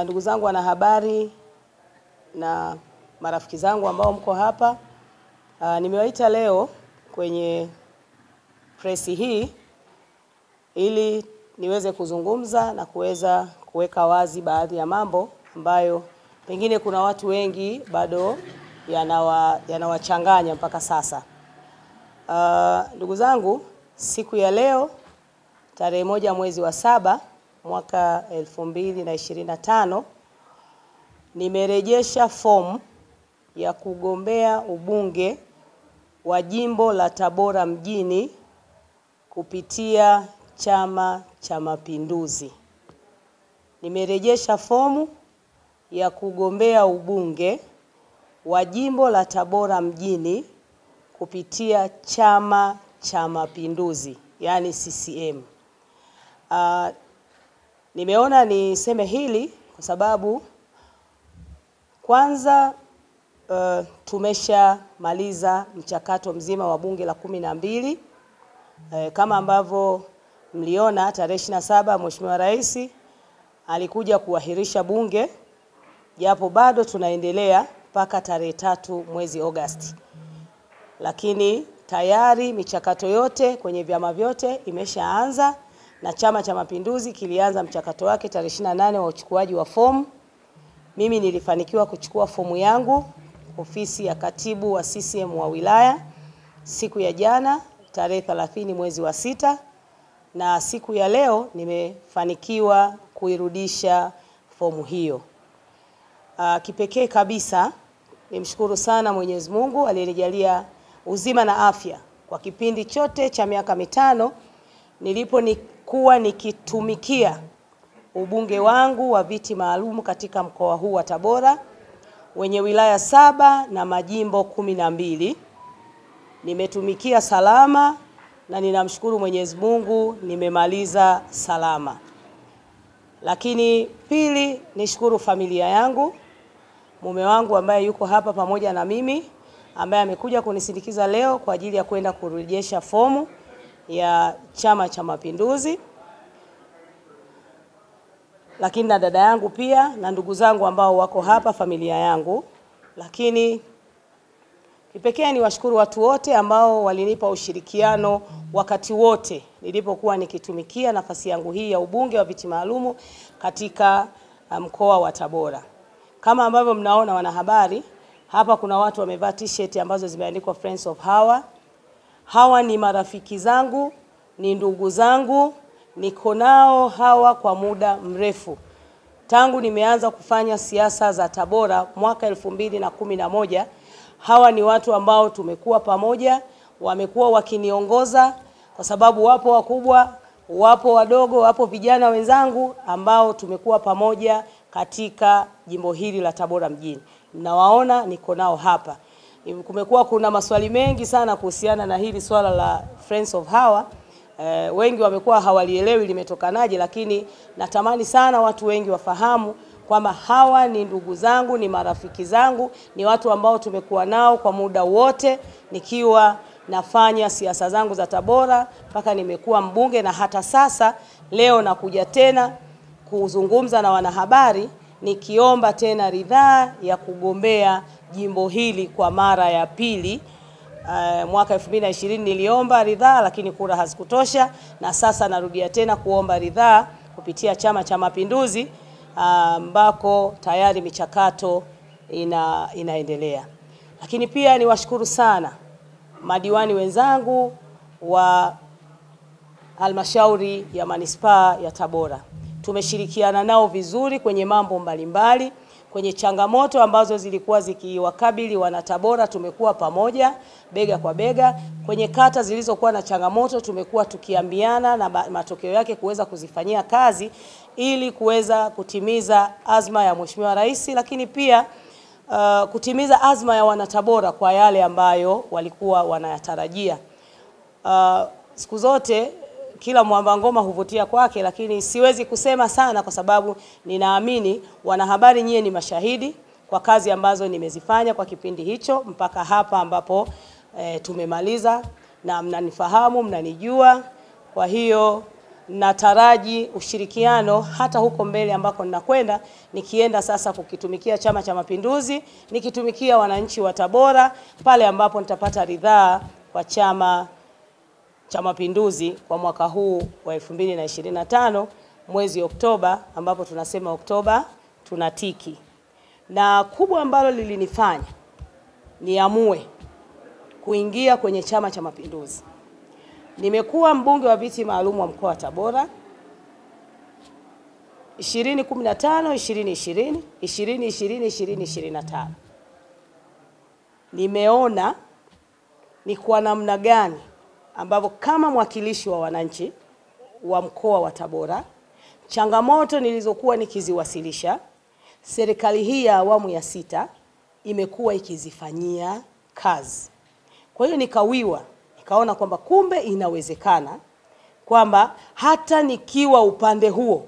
Ndugu zangu wanahabari na marafiki zangu ambao mko hapa, nimewaita leo kwenye presi hii ili niweze kuzungumza na kuweza kuweka wazi baadhi ya mambo ambayo pengine kuna watu wengi bado yanawachanganya mpaka sasa. Ndugu zangu, siku ya leo tarehe 1 mwezi wa 7 mwaka 2025 nimerejesha fomu ya kugombea ubunge wa jimbo la Tabora mjini kupitia Chama cha Mapinduzi. Nimerejesha fomu ya kugombea ubunge wa jimbo la Tabora mjini kupitia Chama cha Mapinduzi, yani CCM. Nimeona niseme hili kwa sababu kwanza tumeshamaliza mchakato mzima wa bunge la 12. Kama ambavyo mliona tarehe 27 Mheshimiwa Rais alikuja kuahirisha bunge, japo bado tunaendelea mpaka tarehe 3 mwezi Agosti. Lakini tayari michakato yote kwenye vyama vyote imeshaanza, na Chama cha Mapinduzi kilianza mchakato wake tarehe 28 wa uchukuaji wa fomu. Mimi nilifanikiwa kuchukua fomu yangu ofisi ya katibu wa CCM wa wilaya siku ya jana tarehe 30 mwezi wa 6, na siku ya leo nimefanikiwa kuirudisha fomu hiyo. Kipekee kabisa nimshukuru sana Mwenyezi Mungu aliyenijalia uzima na afya kwa kipindi chote cha miaka 5 nilipokuwa nikitumikia ubunge wangu wa viti maalum katika mkoa huu wa Tabora wenye wilaya 7 na majimbo 12. Nimetumikia salama na ninamshukuru Mwenyezi Mungu nimemaliza salama. Lakini pili, nishukuru familia yangu, mume wangu ambaye yuko hapa pamoja na mimi, ambaye amekuja kunisindikiza leo kwa ajili ya kwenda kurejesha fomu ya Chama cha Mapinduzi. Lakini na dada yangu pia na ndugu zangu ambao wako hapa, familia yangu. Lakini kipekee ni washukuru watu wote ambao walinipa ushirikiano wakati wote nilipokuwa nikitumikia nafasi yangu hii ya ubunge wa viti maalumu katika mkoa wa Tabora. Kama ambavyo mnaona wanahabari, hapa kuna watu wamevaa t-shirt ambazo zimeandikwa Friends of Hawa. Hawa ni marafiki zangu, ni ndugu zangu, niko nao hawa kwa muda mrefu. Tangu nimeanza kufanya siasa za Tabora mwaka 2011, hawa ni watu ambao tumekuwa pamoja, wamekuwa wakiniongoza kwa sababu wapo wakubwa, wapo wadogo, wapo vijana wenzangu ambao tumekuwa pamoja katika jimbo hili la Tabora mjini. Mnawaona niko nao hapa. Kumekuwa kuna maswali mengi sana kuhusiana na hili swala la Friends of Hawa. Wengi wamekuwa hawalielewi limetokanaje, lakini natamani sana watu wengi wafahamu kwamba hawa ni ndugu zangu, ni marafiki zangu, ni watu ambao tumekuwa nao kwa muda wote nikiwa nafanya siasa zangu za Tabora mpaka nimekuwa mbunge, na hata sasa leo nakuja tena kuzungumza na wanahabari nikiomba tena ridhaa ya kugombea jimbo hili kwa mara ya pili. Mwaka 2020 niliomba ridhaa lakini kura hazikutosha, na sasa narudia tena kuomba ridhaa kupitia Chama cha Mapinduzi ambako tayari michakato inaendelea. Lakini pia niwashukuru sana madiwani wenzangu wa halmashauri ya manispaa ya Tabora. Tumeshirikiana nao vizuri kwenye mambo mbalimbali, kwenye changamoto ambazo zilikuwa zikiwakabili wana Tabora tumekuwa pamoja bega kwa bega. Kwenye kata zilizokuwa na changamoto tumekuwa tukiambiana na matokeo yake kuweza kuzifanyia kazi ili kuweza kutimiza azma ya Mheshimiwa Rais, lakini pia kutimiza azma ya wana Tabora kwa yale ambayo walikuwa wanayatarajia. Siku zote kila mwamba ngoma huvutia kwake, lakini siwezi kusema sana kwa sababu ninaamini wanahabari nyie ni mashahidi kwa kazi ambazo nimezifanya kwa kipindi hicho mpaka hapa ambapo tumemaliza, na mnanifahamu, mnanijua. Kwa hiyo nataraji ushirikiano hata huko mbele ambako ninakwenda, nikienda sasa kukitumikia Chama cha Mapinduzi, nikitumikia wananchi wa Tabora pale ambapo nitapata ridhaa kwa Chama cha Mapinduzi kwa mwaka huu wa 2025 mwezi Oktoba, ambapo tunasema Oktoba tunatiki. Na kubwa ambalo lilinifanya niamue kuingia kwenye Chama cha Mapinduzi, nimekuwa mbunge wa viti maalum wa mkoa wa Tabora 2015, 2020, 2020, 2025. Nimeona ni kwa namna gani ambapo kama mwakilishi wa wananchi wa mkoa wa Tabora, changamoto nilizokuwa nikiziwasilisha, serikali hii ya awamu ya 6 imekuwa ikizifanyia kazi. Kwa hiyo nikaona kwamba kumbe inawezekana, kwamba hata nikiwa upande huo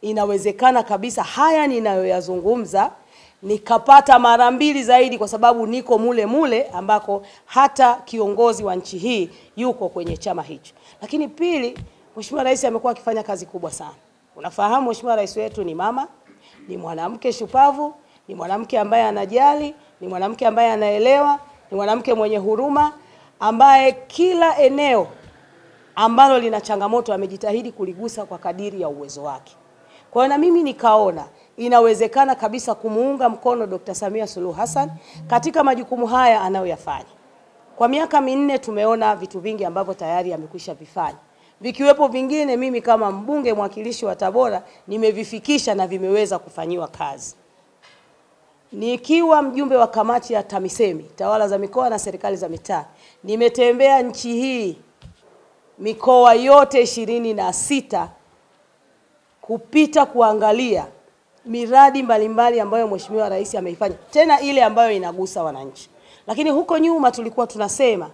inawezekana kabisa haya ninayoyazungumza nikapata mara 2 zaidi, kwa sababu niko mule ambako hata kiongozi wa nchi hii yuko kwenye chama hicho. Lakini pili, Mheshimiwa Rais amekuwa akifanya kazi kubwa sana. Unafahamu Mheshimiwa Rais wetu ni mama, ni mwanamke shupavu, ni mwanamke ambaye anajali, ni mwanamke ambaye anaelewa, ni mwanamke mwenye huruma, ambaye kila eneo ambalo lina changamoto amejitahidi kuligusa kwa kadiri ya uwezo wake. Kwa hiyo na mimi nikaona inawezekana kabisa kumuunga mkono Dr. Samia Suluhu Hassan katika majukumu haya anayoyafanya. Kwa miaka 4 tumeona vitu vingi ambavyo tayari amekwisha vifanya. Vikiwepo vingine mimi kama mbunge mwakilishi wa Tabora nimevifikisha na vimeweza kufanyiwa kazi. Nikiwa mjumbe wa kamati ya TAMISEMI, tawala za mikoa na serikali za mitaa, nimetembea nchi hii mikoa yote 26 kupita kuangalia miradi mbalimbali ambayo Mheshimiwa Rais ameifanya, tena ile ambayo inagusa wananchi. Lakini huko nyuma tulikuwa tunasema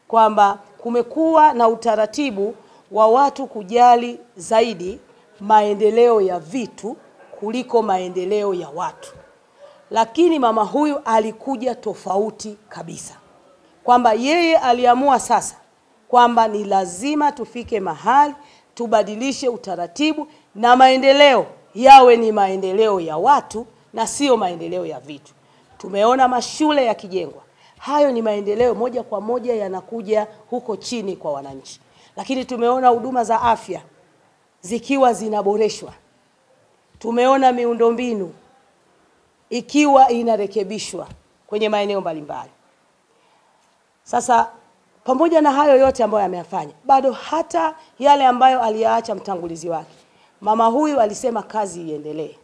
kwamba kumekuwa na utaratibu wa watu kujali zaidi maendeleo ya vitu kuliko maendeleo ya watu. Lakini mama huyu alikuja tofauti kabisa, kwamba yeye aliamua sasa kwamba ni lazima tufike mahali tubadilishe utaratibu na maendeleo yawe ni maendeleo ya watu na sio maendeleo ya vitu. Tumeona mashule yakijengwa, hayo ni maendeleo moja kwa moja yanakuja huko chini kwa wananchi. Lakini tumeona huduma za afya zikiwa zinaboreshwa, tumeona miundombinu ikiwa inarekebishwa kwenye maeneo mbalimbali. Sasa pamoja na hayo yote ambayo ameyafanya, bado hata yale ambayo aliyaacha mtangulizi wake, mama huyu alisema kazi iendelee,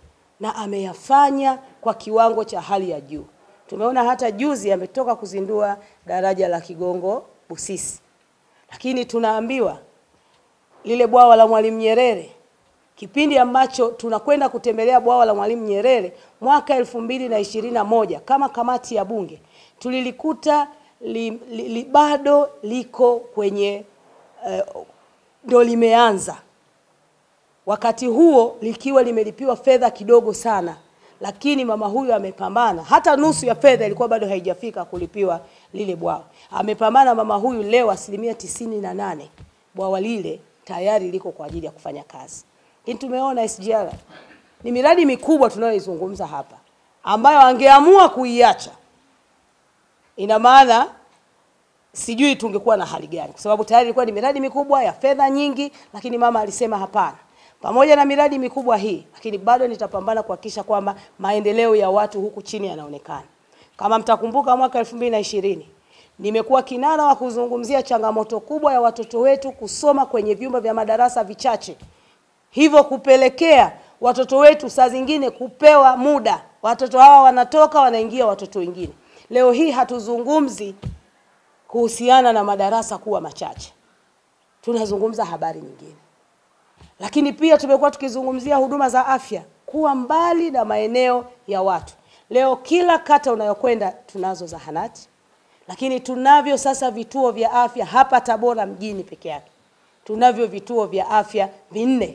na ameyafanya kwa kiwango cha hali ya juu. Tumeona hata juzi ametoka kuzindua daraja la Kigongo Busisi. Lakini tunaambiwa lile bwawa la Mwalimu Nyerere, kipindi ambacho tunakwenda kutembelea bwawa la Mwalimu Nyerere mwaka 2021 kama kamati ya bunge, tulilikuta bado liko kwenye ndo limeanza. Wakati huo likiwa limelipiwa fedha kidogo sana, lakini mama huyu amepambana, hata nusu ya fedha ilikuwa bado haijafika kulipiwa lile bwawa. Amepambana mama huyu, leo 98% bwawa lile tayari liko kwa ajili ya kufanya kazi. Lakini tumeona SGR ni miradi mikubwa tunayoizungumza hapa, ambayo angeamua kuiacha, ina maana sijui tungekuwa na hali gani, kwa sababu tayari ilikuwa ni miradi mikubwa ya fedha nyingi. Lakini mama alisema hapana, pamoja na miradi mikubwa hii, lakini bado nitapambana kuhakikisha kwamba maendeleo ya watu huku chini yanaonekana. Kama mtakumbuka mwaka 2020 nimekuwa kinara wa kuzungumzia changamoto kubwa ya watoto wetu kusoma kwenye vyumba vya madarasa vichache, hivyo kupelekea watoto wetu saa zingine kupewa muda, watoto hawa wanatoka wanaingia watoto wengine. Leo hii hatuzungumzi kuhusiana na madarasa kuwa machache, tunazungumza habari nyingine. Lakini pia tumekuwa tukizungumzia huduma za afya kuwa mbali na maeneo ya watu. Leo kila kata unayokwenda tunazo zahanati, lakini tunavyo sasa vituo vya afya hapa Tabora mjini peke yake. Tunavyo vituo vya afya 4.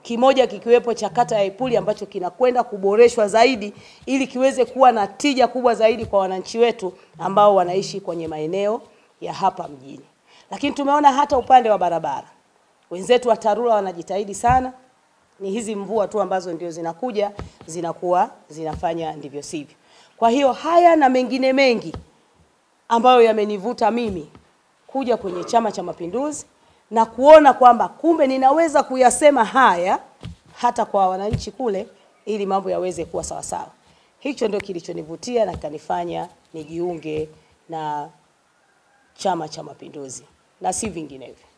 Kimoja kikiwepo cha kata ya Ipuli ambacho kinakwenda kuboreshwa zaidi ili kiweze kuwa na tija kubwa zaidi kwa wananchi wetu ambao wanaishi kwenye maeneo ya hapa mjini. Lakini tumeona hata upande wa barabara. Wenzetu wa TARURA wanajitahidi sana. Ni hizi mvua tu ambazo ndio zinakuja zinakuwa zinafanya ndivyo sivyo. Kwa hiyo haya na mengine mengi ambayo yamenivuta mimi kuja kwenye Chama cha Mapinduzi na kuona kwamba kumbe ninaweza kuyasema haya hata kwa wananchi kule ili mambo yaweze kuwa sawa sawa. Hicho ndio kilichonivutia na kanifanya nijiunge na Chama cha Mapinduzi na si vinginevyo.